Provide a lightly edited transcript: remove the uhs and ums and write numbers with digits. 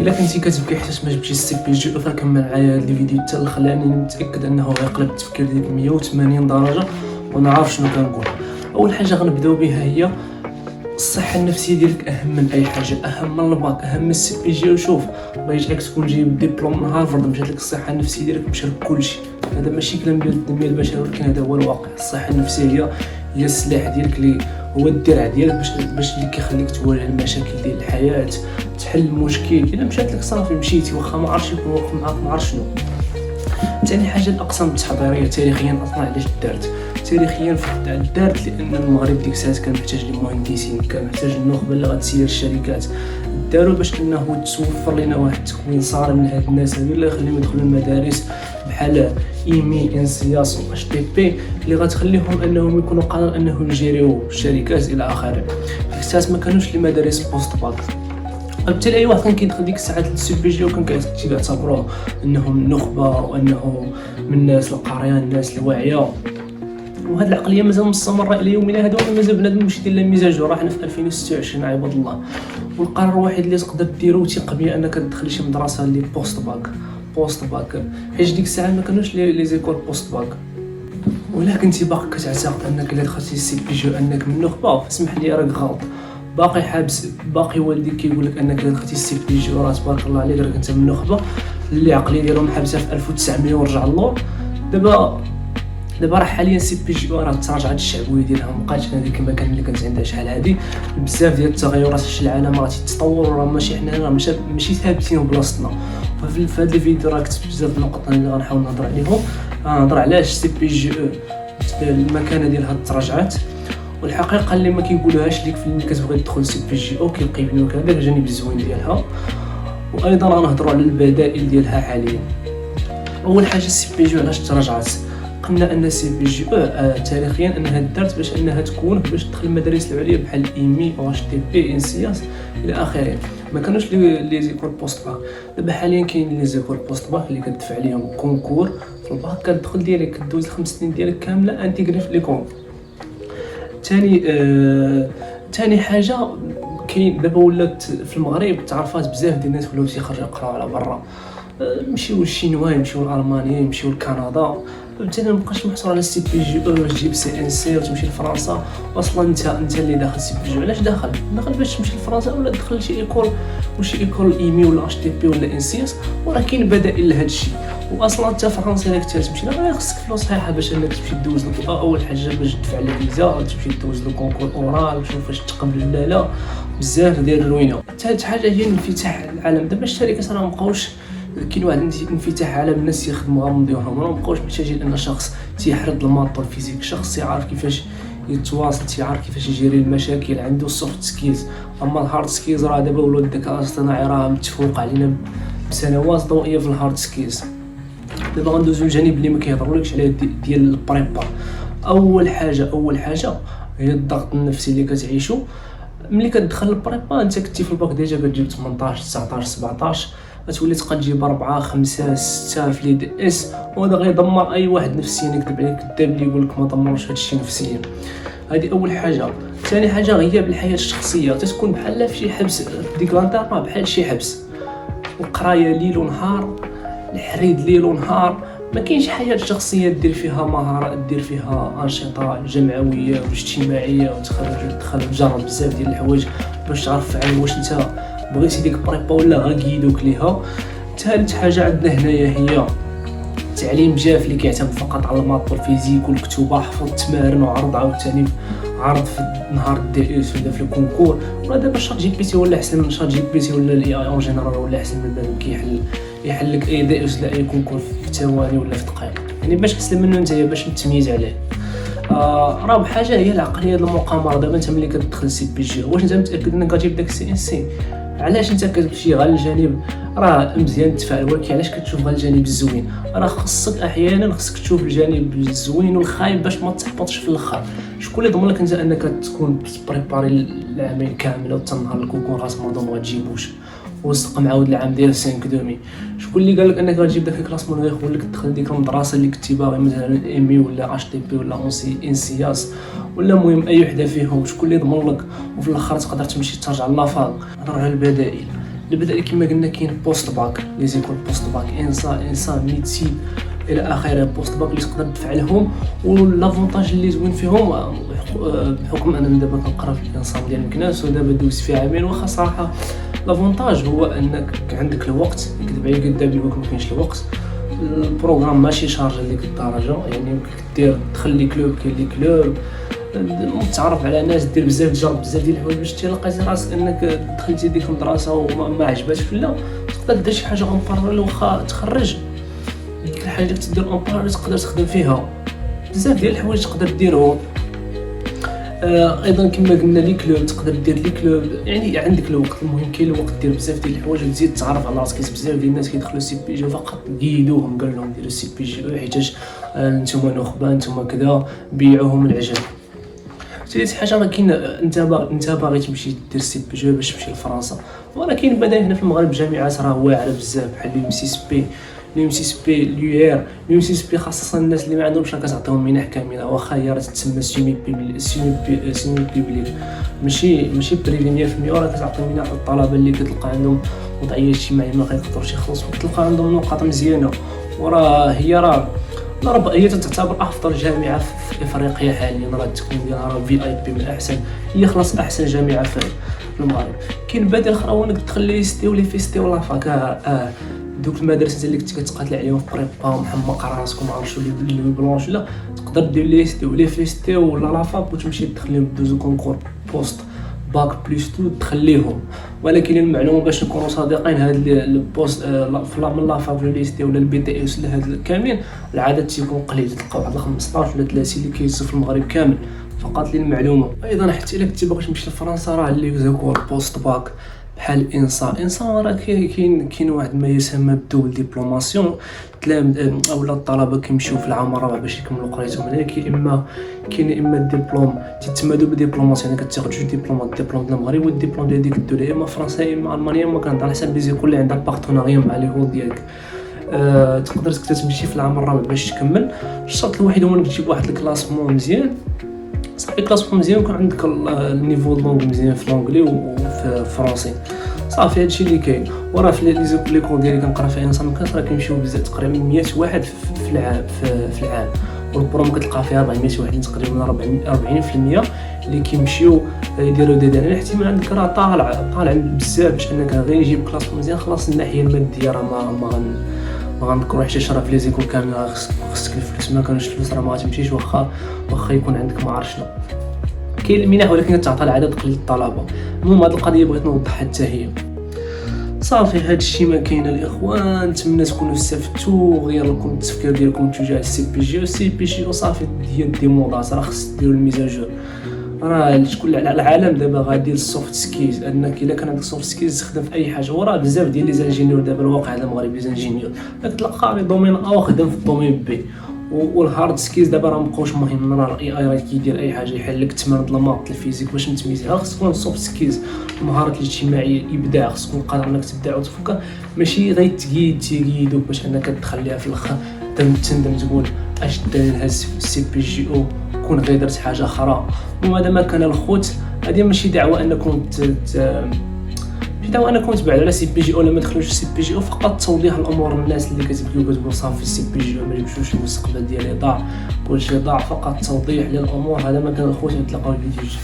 الا كنتي كتبكي حيت ما جبتيش السي بي جي فكمل معايا هاد الفيديو حتى الاخر، لانني متاكد انه غيقلب التفكير ديالك 180 درجه ونعرف شنو كنقول. اول حاجه غنبداو بها هي الصحه النفسيه ديالك اهم من اي حاجه، اهم من الباك، اهم من السي بي جي. وشوف بغيتك تكون جايب ديبلوم من هارفارد مشات لك الصحه النفسيه ديالك مشى لك كلشي. هذا ماشي كلام ديال التنميه البشريه، ولكن هذا هو الواقع. الصحه النفسيه هي السلاح ديالك اللي هو الدرع ديالك باش اللي كيخليك تواجه المشاكل ديال الحياه، تحل المشكل. الا مشات لك صافي مشيتي، واخا ما عرفتش يكون واقف معاك ما عرف شنو. ثاني حاجه الاقسام التحضيريه تاريخيا اصلا علاش دارت تاريخيا دارت لان المغرب ديك الساعات كان محتاج للمهندسين، كان محتاج النخبه اللي غتسير الشركات. داروا باش انه توفر لنا واحد التكوين صارم من هاد الناس هذو اللي يخليهم يدخلوا المدارس بحال ايمي انسياس و اش تي بي اللي غتخليهم انهم يكونوا قادرين انهم يجيريو الشركات الى اخره. ديك الساعات ما كانوش لي مدارس بوست باك، وبالتالي اي واحد كان كيدخل ديك الساعات للسي بي جي وكان كيعتبروه انهم نخبه وانه من الناس القاريه الناس الواعيه. وهاد العقليه مازال مستمره الى يومنا هذا، ومازال بنادم ماشي دير لها مزاج. راه حنا في 2026 عباد الله، والقرار الوحيد اللي تقدر ديرو وثيق بيا انك تدخل شي مدرسه اللي بوست باك حيت ديك الساعه ما كانوش لي زيكول بوست باك. ولا كنتي باقي كتعتقد انك الا دخلتي السي بي جي انك من نخبه، فاسمح لي راك غلط. باقي حابس، باقي والديك كيقول لك انك الا دخلتي السي بي جي راه تبارك الله عليك راك انت من نخبه اللي عقليه ديالهم حابسه في 1900 ورجع اللور. دابا راه حاليا السي بي جي راه تراجعات الشعبويه ديالها، مابقاتش هذيك المكان اللي كانت عندها شحال هادي. بزاف ديال التغيرات في العالم راه تيتطور، راه ماشي حنا راه ماشي ثابتين بلاصتنا. ففي هذا الفيديو راه كتبت بزاف النقط اللي غنحاول نهضر عليهم. نهضر علاش السي بي جي المكانه ديال هاد التراجعات، والحقيقه اللي ما كيقولوهاش ليك في اللي كتبغي تدخل السي بي جي او كيقيموك هذاك الجانب الزوين ديالها. وايضا غنهضروا على البدائل ديالها حاليا. اول حاجه السي بي جي علاش تراجعات؟ قلنا ان السي بي جي تاريخيا انها دارت باش انها تكون باش تدخل المدارس العليا بحال ايمي او اش تي بي انسياس الى اخره. ما كانوش لي زيكول بوست باك. دابا حاليا كاين لي زيكول بوست باك اللي كتدفع عليهم كونكور في الباك، كتدخل ديالك كدوز الخمس سنين ديالك كامله انتيغري في لي كونكور. ثاني حاجه كاين دابا ولات في المغرب تعرفات بزاف ديال الناس ولاو تيخرجوا يقراو على برا، يمشيو للشينوا يمشيو لالمانيا يمشيو لكندا. بالتالي مابقاش محصور على السي بي جي باش تجيب سي ان سي وتمشي لفرنسا. اصلا انت اللي داخل سي بي جي علاش داخل باش تمشي لفرنسا ولا تدخل شي ايكول وشي ايكول ايمي ولا اش تي بي ولا ان سي اس. ولكن بدائل لهذا الشيء. واصلا حتى فرنسا اللي كنتي تمشي راه خصك فلوس صحيحه باش انك تمشي دوز اول حاجه باش تدفع لك فيزا، تمشي دوز لو كونكور اورال تشوف واش تقبل ولا لا. بزاف ديال الروينه. ثالث حاجه هي انفتاح العالم. دابا الشركات راه مابقاوش كاين واحد انفتاح عالم، الناس يخدموا من ديورهم، ما بقاوش محتاجين ان شخص تيحرد الماط الفيزيك، شخص يعرف كيفاش يتواصل، تيعرف كيفاش يجيري المشاكل، عنده السوفت سكيلز. اما الهارد سكيلز راه دابا ولا الذكاء الاصطناعي راه متفوق علينا بسنوات ضوئيه في الهارد سكيلز. دابا غندوزو الجانب اللي ما كيهضرولكش عليه ديال البريبا. اول حاجه هي الضغط النفسي اللي كتعيشو ملي كتدخل البريبا. انت كنتي في الباك ديجا كتجيب 18 19 17، غتولي تبقى تجيب 4 5 6 في لي دي اس، وهذا غيدمر اي واحد نفسيا يكذب عليك كذاب اللي يقول لك ما دمرش هادشي نفسيا. هذه اول حاجه. ثاني حاجه غياب الحياه الشخصيه، تتكون بحال في شي حبس. ديك لانترنا بحال شي حبس، القرايه ليل ونهار، الحريد ليل ونهار، ما كاينش حياه شخصيه دير فيها مهارات، دير فيها انشطه جمعويه واجتماعيه وتخرج تجرب بزاف ديال الحوايج باش تعرف فعلا واش انت بغيتي ديك بريبا ولا غاكيدوك ليها. ثالث حاجه عندنا هنايا هي تعليم جاف اللي كيعتمد فقط على الماط والفيزيك والكتوبه، حفظ التمارين وعرض عاوتاني عرض في نهار الدي اس ولا في الكونكور. ولا دابا شات جي بي تي ولا احسن من شات جي بي تي ولا الاي اي اون جينيرال ولا احسن من بنادم يحل لك اي دي اس ولا اي كونكور في ثواني ولا في دقائق. يعني باش تسلم منه انت باش تميز عليه. رابع حاجه هي العقليه ديال المقامره. دابا انت ملي كتدخل السي بي جي واش انت متاكد انك غتجيب داك السي ان سي؟ علاش انت كتمشي غير الجانب راه مزيان تفاعل، ولكن علاش كتشوف غير الجانب الزوين؟ راه خصك احيانا تشوف الجانب الزوين والخايب باش ما تحبطش في الاخر. شكون اللي ضمن لك انت انك تكون بريباري العامين كامله وحتى نهار الكونكور راس مرضون ما تجيبوش وسق معاود العام ديال 5 دومي؟ شكون اللي قال لك انك غتجيب داك الكلاسمون غيخول لك تدخل ديك المدرسه اللي كنتي باغي مثلا ايمي ولا اش تي بي ولا انسياس ولا المهم اي وحده فيهم؟ شكون اللي ضمن لك؟ وفي الاخر تقدر تمشي ترجع لافاق. هضر على البدائل. دابا كما قلنا كاين بوست باك لي زيكول بوست باك انسان ميدسين الى اخره بوست باك اللي تقدر تفعلهم. ولافونتاج اللي زوين فيهم بحكم انا دابا كنقرا في الانسان ديال مكناس ودابا دوزت فيها عامين، واخا صراحه لافونتاج هو انك عندك الوقت، يكذب عليك الدابي يقول ما كاينش الوقت. البروغرام ماشي شارجي لديك الدرجه، يعني يمكن دير تخلي كلوب كاين لي كلوب متعرف على ناس، دير بزاف تجرب بزاف ديال الحوايج باش تلقى راسك انك دخلتي ديك المدرسه وما عجباتش، ولا تقدر دير شي حاجه اون باراليل واخا تخرج. ديك الحاجه اللي تدير اون باراليل تقدر تخدم فيها بزاف ديال الحوايج تقدر ديرهم. ايضا كما قلنا لي كلوب تقدر دير لي كلوب، يعني عندك الوقت. المهم كاين الوقت دير بزاف ديال الحوايج وتزيد تعرف على راسك. بزاف ديال الناس كيدخلوا سي بي جي فقط قيدوهم قال لهم ديروا سي بي جي حيتاش نتوما نخبه نتوما كذا، بيعوهم العجل. ثالث حاجه راه كاين انت باغي تمشي دير سي بي جي باش تمشي لفرنسا، ولكن بعدا هنا في المغرب جامعات راه واعره بزاف بحال اليوم سي بي ليوير اليوم سي بي، خاصه الناس اللي ما عندهمش راه كتعطيهم منح كامله، واخا هي راه تسمى سيمي بيبليك ماشي بريفي 100%، راه كتعطي منح للطلبه اللي كتلقى عندهم وضعيه اجتماعيه ما كيقدروش يخلصوا، كتلقى عندهم نقاط مزيانه. وراه هي تعتبر افضل جامعه في افريقيا حاليا، راه التكوين ديالها راه في اي بي من احسن، هي خلاص احسن جامعه في المغرب. كاين بدائل اخرى هو انك تدخل لي سي ولا فيستي ولا فاك، دوك المدارس اللي كنت كتقاتل عليهم في بريبا ومحمق راسك وما عرفتش اللي بلونش، لا تقدر دير لي سي ولا فيستي ولا لافاب وتمشي تدخل لهم دوزو كونكور بوست باك بلس 2 تخليهم. ولكن المعلومه باش نكونوا صادقين، هاد البوست من لافاب ولا ليستي ولا البي تي اس ولا هاد كاملين العدد تيكون قليل، تلقى واحد 15 ولا 30 اللي كيهزوا في المغرب كامل، فقط للمعلومه. ايضا حتى الا كنتي باغي تمشي لفرنسا راه اللي زيكول بوست باك بحال انسان راه كاين واحد ما يسمى بدول ديبلوماسيون، اولا الطلبه كيمشيو في العام الرابع باش يكملوا قرايتهم هنا. كاين اما الدبلوم تيتمادوا بديبلوماسيون، يعني كتاخذ جوج ديبلوم ديال المغرب والدبلوم ديال ديك الدوله، اما فرنسا اما المانيا، اما كانت على حسب لي زيكول اللي عندها بارتناريا مع لي هول ديالك. تقدر تمشي في العام الرابع باش تكمل. الشرط الوحيد هو انك تجيب واحد الكلاسمون مزيان، صافي كلاسمون مزيان ويكون عندك النيفو دونغ مزيان في لونجلي وفي الفرنسي، صافي هادشي اللي كاين. وراه في لي كور ديالي كنقرا فيها انسان كاس راه كيمشيو بزاف، تقريبا 100 واحد في العام والبروم كتلقى فيها 400 واحد تقريبا 40% اللي كيمشيو يديروا ديدان. الاحتمال عندك راه طالع بزاف باش انك غير يجيب كلاسمون مزيان. خلاص الناحيه الماديه راه ما غنذكروا حتى شي، راه في لي زيكول كامل خصك الفلوس، ما كانش الفلوس راه ما غاتمشيش، واخا يكون عندك ما عرف شنو. كاين المنح ولكن كتعطى لعدد قليل الطلبه. المهم هذه القضيه بغيت نوضحها حتى هي. صافي هذا الشيء ما كاين الاخوان، نتمنى تكونوا استفدتوا، غير لكم التفكير ديالكم تجاه السي بي جي والسي بي جي، وصافي هي الديمودات راه خص ديروا الميزاجور. راه كل العالم دابا غادي للسوفت سكيلز، انك الا كان عندك سوفت سكيلز تخدم في اي حاجه. وراه بزاف ديال لي زانجينيور دابا الواقع على المغرب لي زانجينيور كتلقى لي دومين او خدم في الدومين بي، والهارد سكيلز دابا راه مابقاوش مهم. راه الاي اي راه كيدير اي حاجه، يحل لك تمارين الماط الفيزيك باش نتميزها. خص تكون سوفت سكيلز، المهارات الاجتماعيه، الابداع، خص تكون قادر انك تبدع وتفكر، ماشي غير تيقيدوك باش انك تخليها في الاخر تندم تقول اش درت نهز في السي بي جي او كون غير درت حاجه اخرى. وهذا ما كان الخوت، هذه ماشي دعوه انكم انكم تبعدوا على سي بي جي او ولا ما تدخلوش سي بي جي او، فقط توضيح الامور للناس اللي كتبغيو صافي السي بي جي او ما يمشوش المستقبل ديالي ضاع كلشي ضاع، فقط توضيح للامور. هذا ما كان الخوت، نتلاقاو الفيديو الجاي.